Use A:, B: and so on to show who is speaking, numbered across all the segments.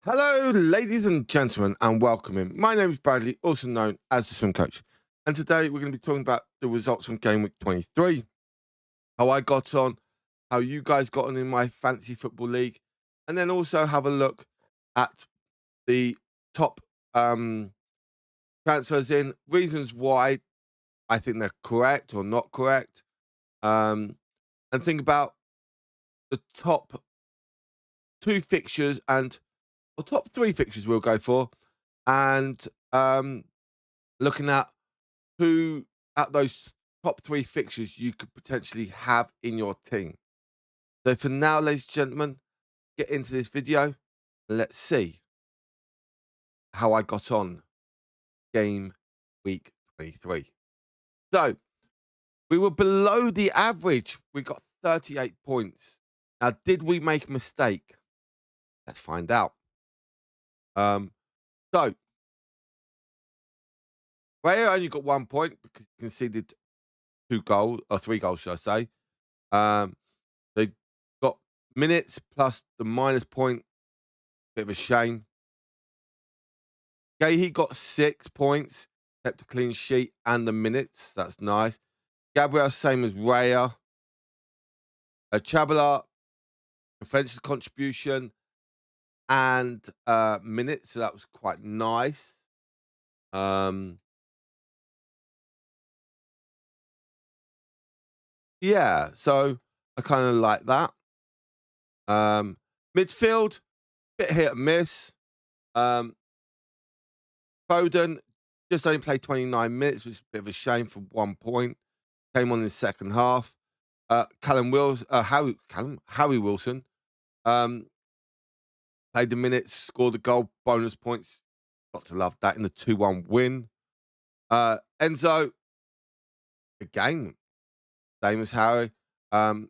A: Hello, ladies and gentlemen, and welcome in. My name is Bradley, also known as the Swim Coach. And today we're going to be talking about the results from Game Week 23, how I got on, how you guys got on in my fantasy football league, and then also have a look at the top transfers in, reasons why I think they're correct or not correct, and think about the top two fixtures or top three fixtures we'll go for, and looking at who at those top three fixtures you could potentially have in your team. So for now, ladies and gentlemen, get into this video and let's see how I got on game week 23. So we were below the average. We got 38 points. Now, did we make a mistake? Let's find out. So Ray only got 1 point because he conceded 3 goals, should I say. They got minutes plus the minus point. Bit of a shame. Okay, he got 6 points, kept a clean sheet and the minutes. That's nice. Gabriel, same as Raya. Chabala, defensive contribution and minutes. So that was quite nice. Yeah, so I kind of like that. Midfield, bit hit and miss. Foden just only played 29 minutes, which is a bit of a shame for 1 point. Came on in the second half. Harry Wilson played the minutes, scored a goal, bonus points. Got to love that in the 2-1 win. Enzo, again, same as Harry. Got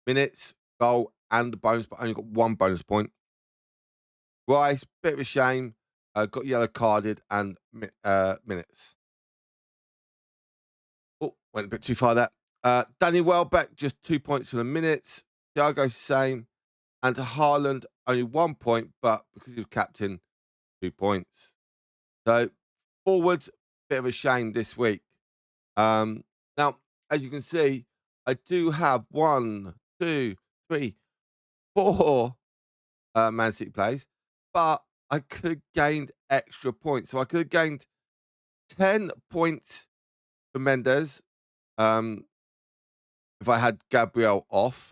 A: minutes, goal, and the bonus, but only got 1 bonus point. Rice, bit of a shame. Got yellow carded and minutes. Oh, went a bit too far there. Danny Welbeck, just 2 points for the minutes. Thiago, same. And Haaland, only 1 point, but because he was captain, 2 points. So, forwards, bit of a shame this week. Now, as you can see, I do have 1, 2, 3, 4 Man City players, but I could have gained extra points. So I could have gained 10 points for Mendes if I had Gabriel off.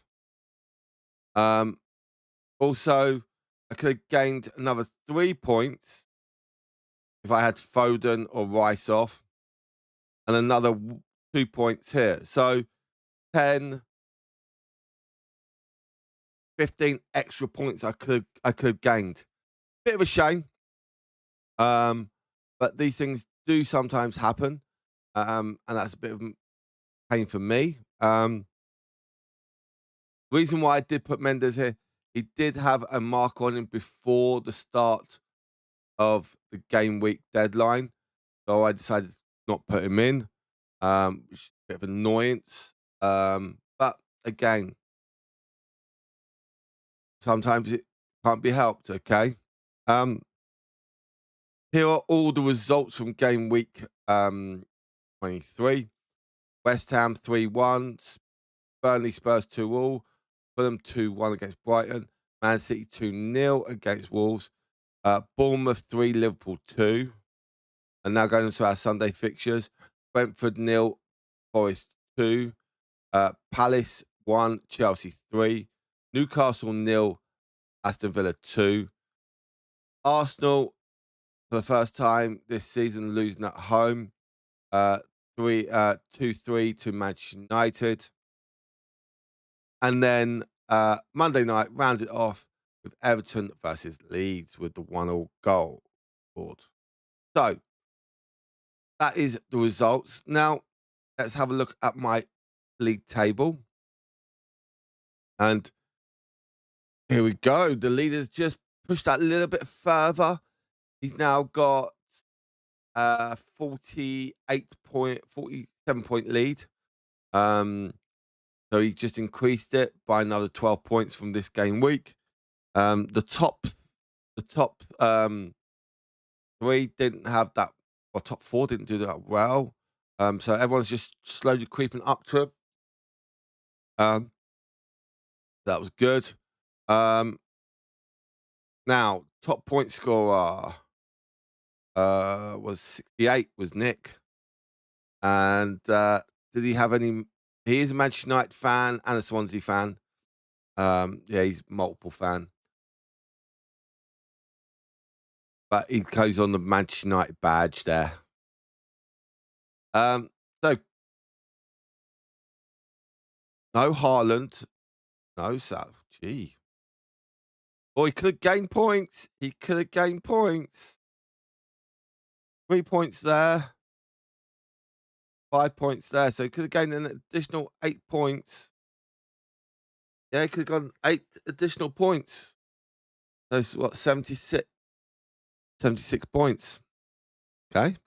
A: Also, I could have gained another 3 points if I had Foden or Rice off, and another 2 points here. So 10, 15 extra points I could have gained. Bit of a shame, but these things do sometimes happen, and that's a bit of pain for me. Reason why I did put Mendes here, he did have a mark on him before the start of the game week deadline, so I decided to not put him in, which is a bit of annoyance. But again, sometimes it can't be helped. Okay. Here are all the results from game week 23. West Ham 3-1, Burnley Spurs 2-all, Fulham 2-1 against Brighton, Man City 2-0 against Wolves, Bournemouth 3, Liverpool 2. And now going into our Sunday fixtures, Brentford 0, Forest 2, Palace 1, Chelsea 3, Newcastle 0, Aston Villa 2, Arsenal for the first time this season losing at home, 2-3 to Manchester United. And then Monday night rounded off with Everton versus Leeds with the 1-1 goal scored. So that is the results. Now let's have a look at my league table. And here we go. The leader's just pushed that a little bit further. He's now got 47 point lead. So he just increased it by another 12 points from this game week. The top three didn't have that, or top four didn't do that well. So everyone's just slowly creeping up to him. Um, that was good. Um, Now top point scorer was 68, was Nick. And did he have any? He is a Manchester United fan and a Swansea fan. Yeah, he's multiple fan, but he goes on the Manchester United badge there. Um, so no Haaland, no Sal. Gee, oh, he could have gained points. He could have gained points. 3 points there, 5 points there. So he could have gained an additional 8 points. Yeah, he could have gone 8 additional points. That's what, 76 points. Okay.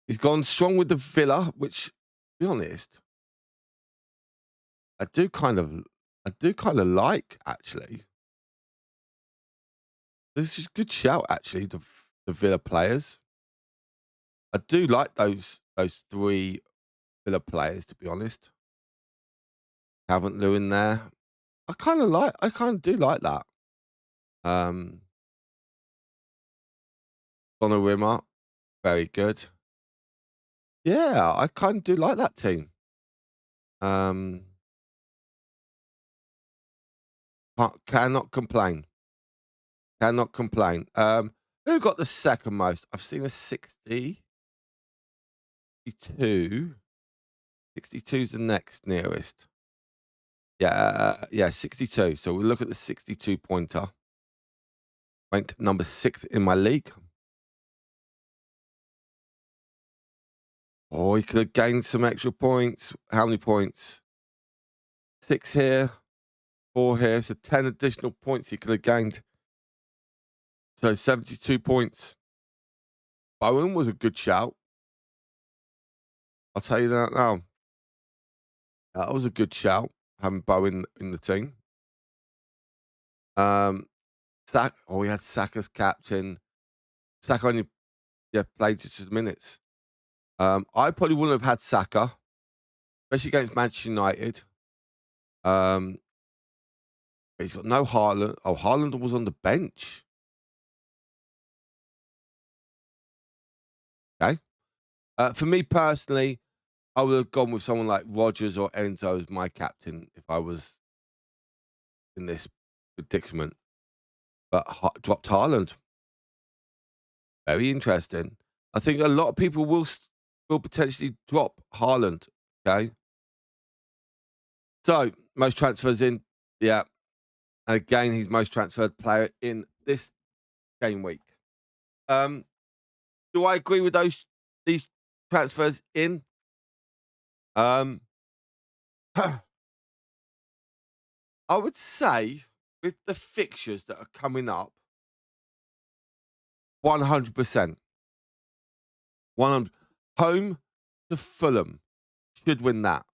A: He's gone strong with the Villa, which, to be honest, I do kind of like, actually. This is a good shout, actually, the Villa players. I do like those three Villa players, to be honest. Haven't Lewin there. I kind of do like that. Um Donnarumma, very good. Yeah, I kind of do like that team. Um cannot complain. Cannot complain. Who got the second most? I've seen a 62. 62 is the next nearest. Yeah, 62. So we look at the 62 pointer. Ranked number 6 in my league. Oh, he could have gained some extra points. How many points? 6 here, 4 here. So 10 additional points he could have gained. So 72 points. Bowen was a good shout. I'll tell you that now. That was a good shout, having Bowen in the team. Um, we had Saka's captain. Saka only played just minutes. I probably wouldn't have had Saka, especially against Manchester United. But he's got no Haaland. Oh, Haaland was on the bench. Okay. For me personally, I would have gone with someone like Rodgers or Enzo as my captain if I was in this predicament. But dropped Haaland. Very interesting. I think a lot of people will potentially drop Haaland. Okay. So most transfers in, yeah. And again, he's most transferred player in this game week. Do I agree with these transfers in? Um, I would say with the fixtures that are coming up, 100%. 100. Home to Fulham should win that.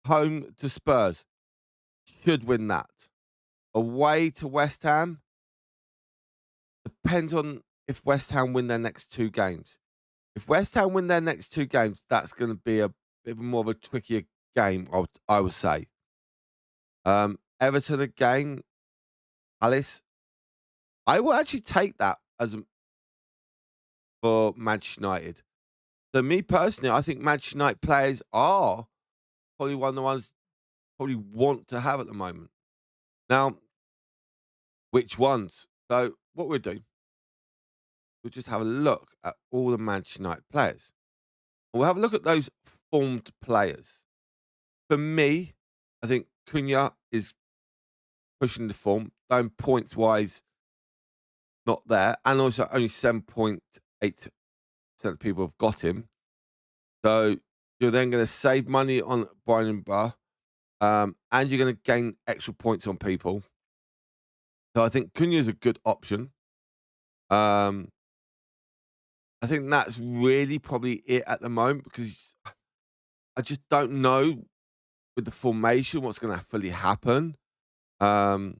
A: Home to Spurs should win that. Away to West Ham depends on if West Ham win their next 2 games. If West Ham win their next 2 games, that's going to be a bit more of a trickier game, I would say. Everton again, Alice. I will actually take that for Manchester United. So me personally, I think Manchester United players are probably one of the ones probably want to have at the moment. Now, which ones? So what we'll do, we'll just have a look at all the Manchester United players. We'll have a look at those formed players. For me, I think Cunha is pushing the form, though points wise, not there, and also only 7.8% of people have got him. So you're then going to save money on Brian and Bar, and you're going to gain extra points on people. So I think Cunha is a good option. I think that's really probably it at the moment because I just don't know with the formation, what's going to fully happen. Um,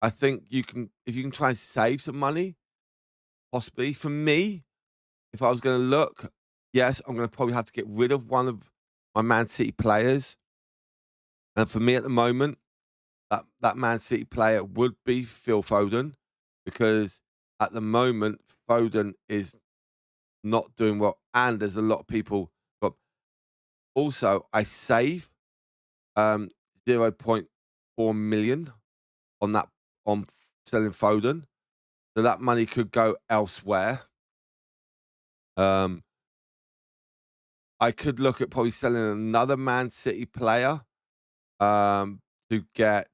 A: I think you can, if you can try and save some money, possibly. For me, if I was going to look, yes, I'm going to probably have to get rid of one of my Man City players. And for me at the moment, that Man City player would be Phil Foden, because at the moment Foden is not doing well, and there's a lot of people. But also, I save um 0.4 million on that, on selling Foden, so that money could go elsewhere. Um, I could look at probably selling another Man City player to get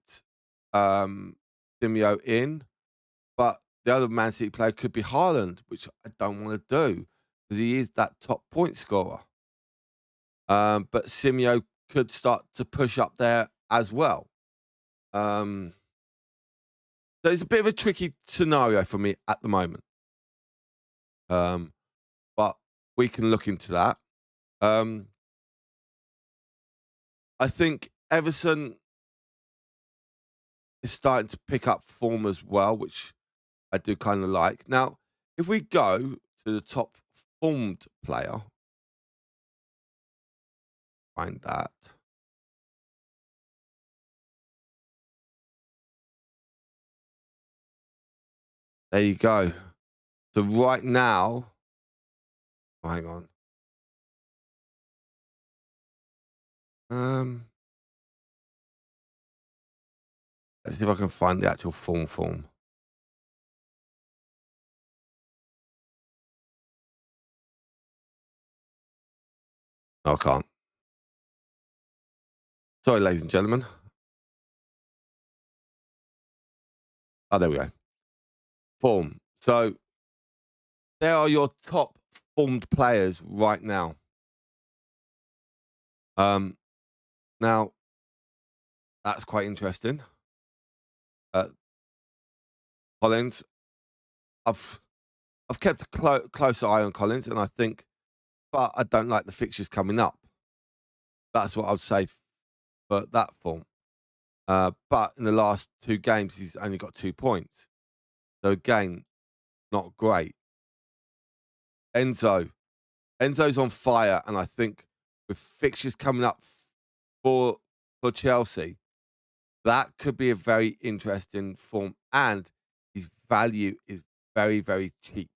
A: Simeo in, but the other Man City player could be Haaland, which I don't want to do because he is that top point scorer. But Simeo could start to push up there as well. So it's a bit of a tricky scenario for me at the moment. But we can look into that. Um, I think Everson is starting to pick up form as well, which I do kind of like. Now, if we go to the top formed player, find that. There you go. So right now, oh, hang on. Um, let's see if I can find the actual form. No, I can't. Sorry, ladies and gentlemen. Oh, there we go. Form. So there are your top formed players right now. Um, Now that's quite interesting. Uh, Collins, I've I've kept a close eye on Collins, and I think, but I don't like the fixtures coming up. That's what I'd say for that form. But in the last 2 games, he's only got 2 points. So again, not great. Enzo. Enzo's on fire, and I think with fixtures coming up for Chelsea, that could be a very interesting form, and his value is very, very cheap.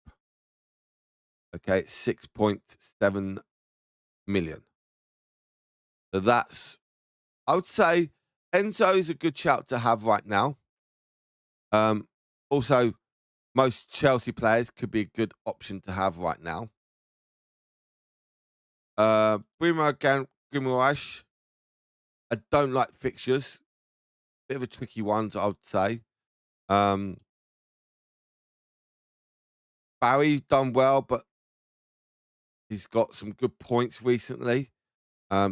A: Okay, 6.7 million. So that's, I would say Enzo is a good shout to have right now. Also, most Chelsea players could be a good option to have right now. Bruno Guimaraes, I don't like fixtures. Bit of a tricky ones, I would say. Um, Barry's done well, but he's got some good points recently.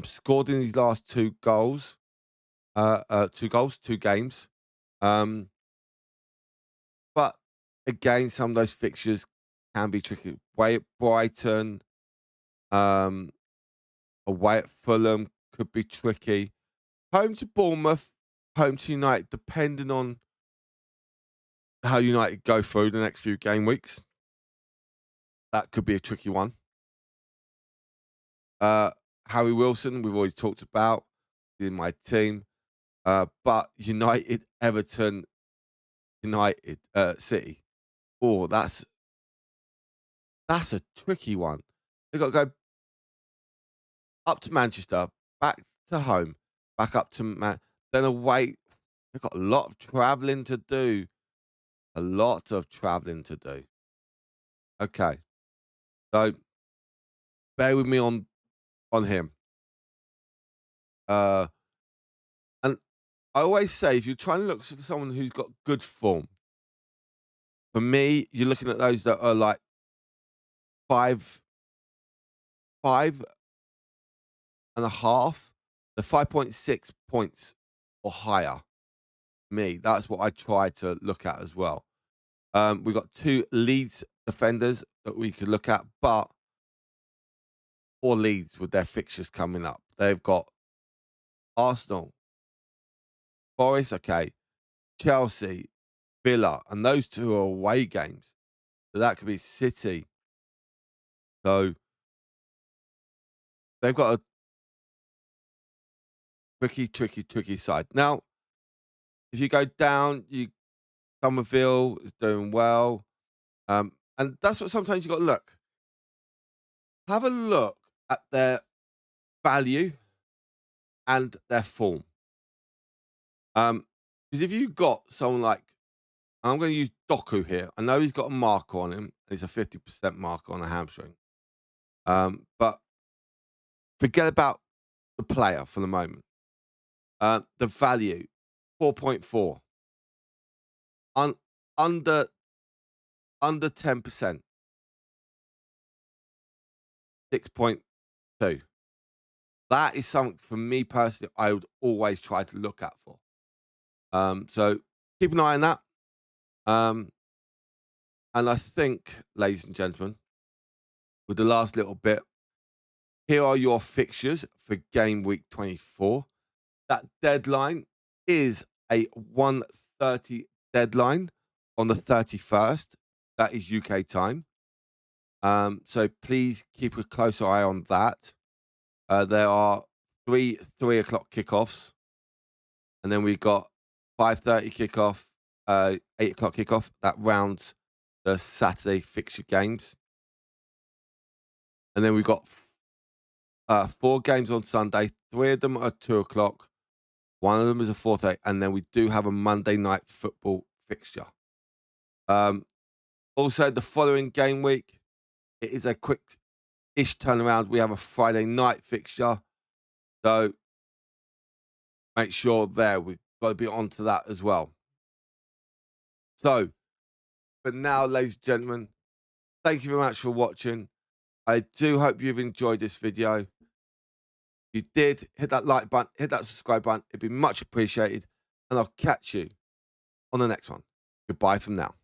A: Scored in his last 2 goals. 2 goals, 2 games. Um, but again, some of those fixtures can be tricky. Away at Brighton, um, away at Fulham could be tricky. Home to Bournemouth, home to United, depending on how United go through the next few game weeks. That could be a tricky one. Uh, Harry Wilson, we've already talked about in my team. But United, Everton, United, City. Oh, that's a tricky one. They've got to go up to Manchester, back to home, back up to then away. They've got a lot of travelling to do. A lot of travelling to do. Okay, so bear with me on him. Uh, and I always say, if you're trying to look for someone who's got good form, for me, you're looking at those that are like five and a half, the 5.6 points or higher. Me, that's what I try to look at as well. We've got 2 Leeds defenders that we could look at, but poor leads with their fixtures coming up. They've got Arsenal, Forest, okay, Chelsea, Villa, and those two are away games. So that could be City. So they've got a tricky side. Now, if you go down, Somerville is doing well. And that's what sometimes you got to look. Have a look at their value and their form. Because if you've got someone like, I'm going to use Doku here. I know he's got a marker on him, and he's a 50% marker on a hamstring. But forget about the player for the moment. The value, 4.4. Under 10%, 6.2. That is something for me personally I would always try to look at for. So keep an eye on that. And I think, ladies and gentlemen, with the last little bit, here are your fixtures for game week 24. That deadline is a 1:30 deadline on the 31st. That is UK time. So please keep a close eye on that. There are three o'clock kickoffs, and then we've got 5:30 kickoff, 8 o'clock kickoff. That rounds the Saturday fixture games, and then we've got 4 games on Sunday. 3 of them are 2 o'clock. 1 of them is a 4:30, and then we do have a Monday night football fixture. Also, the following game week, it is a quick-ish turnaround. We have a Friday night fixture, so make sure we've got to be on to that as well. So, but now, ladies and gentlemen, thank you very much for watching. I do hope you've enjoyed this video. If you did, hit that like button, hit that subscribe button. It'd be much appreciated. And I'll catch you on the next one. Goodbye from now.